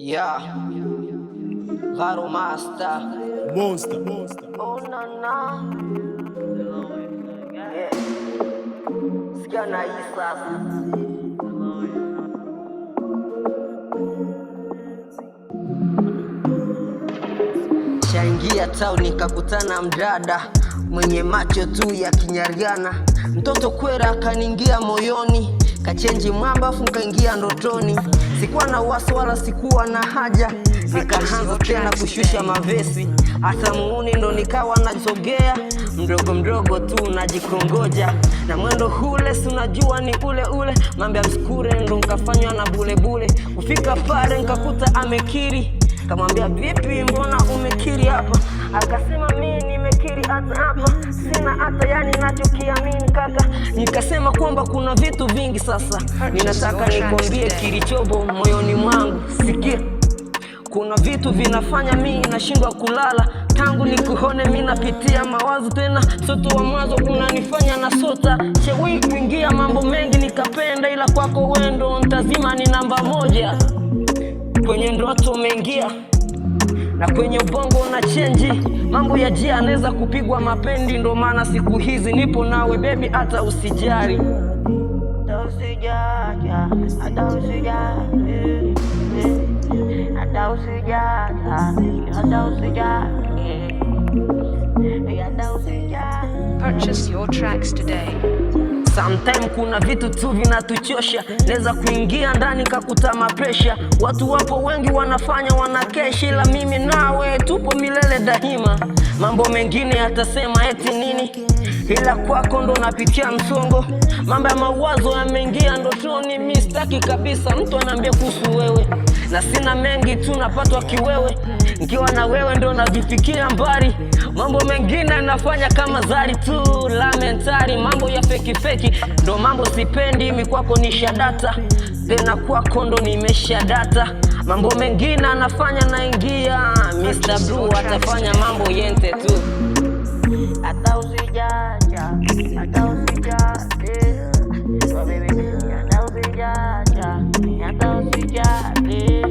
Yeah, Varo Master. Monster. Oh na na. Yeah. Sikia na hii sasa. Shaingia town nikakutana mdada mwenye macho tu ya kinyariana, mtoto kwera kaningia moyoni, kachenji mwamba afu nikaingia ndotoni. Sikuwa na wasi wala sikuwa na haja, nikaanza tena kushusha mavesi, hata muuni ndo nikawa najogea mdogo mdogo tu najikongoja, na mwendo hule si unajua ni ule ule, mambo ya mskure ndo nkafanywa na bule bule. Kufika pale nikakuta amekiri, kamwambia vipi mbona umekiri hapa? Akasema mimi nimekiri hata hapa, sina hata yani nachokiamini kaka. Nikasema kwamba kuna vitu vingi sasa ninataka nikwambie kilichobo moyoni mwangu. Sikia, kuna vitu vinafanya mimi nashindwa kulala, tangu nikuone mimi napitia mawazo tena, soto wa mwanzo kunanifanya na sota. Chewi kuingia mambo mengi nikapenda, ila kwako wendo ntazima ni namba moja. Kwenye ndoto umeingia na kwenye ubongo na chenji, mambo ya jia anaweza kupigwa mapendi, ndo maana siku hizi nipo nawe baby, hata usijari. Hata usijari, hata usijari, hata usijari, hata usijari, hata usijari. Purchase your tracks today. Sometime kuna vitu tu vinatuchosha, neza kuingia ndani kakuta mapresha. Watu wapo wengi wanafanya wanakesha, ila mimi nawe tupo milele daima. Mambo mengine atasema eti nini, ila kwako ndo napitia msongo. Mambo ya mawazo yameingia ndotoni, mimi sitaki kabisa mtu anambia kuhusu wewe, na sina mengi tu napatwa kiwewe. Nikiwa na wewe ndo najifikia mbali, mambo mengine nafanya kama zari tu lamentari. Mambo ya feki feki ndo mambo sipendi, mimi kwako ni shadata, tena kwako ndo nimesha data. Mambo mengine anafanya naingia, Mr. Blue atafanya mambo yente tu. Hata usijaja, hata usijaje, oh baby, hata usijaja, hata usijaje,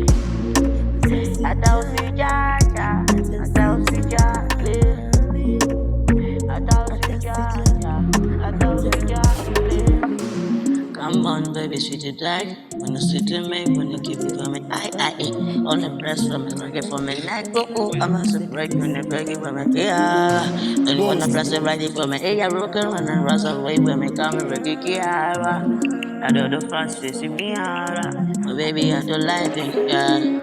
hata usijaja, hata usijaje, hata usijaja, hata usijaje. Come on, baby, sweet it like when you sit to me, when you keep it for me, I on the breast for me, reggae for me, like go, I'm a surprise when you break it for me, yeah. And you wanna press it right for me, hey, you're broken when I rush away when me come and reggae, yeah. I do the fast face in me, yeah. Oh, baby, I don't like it, yeah.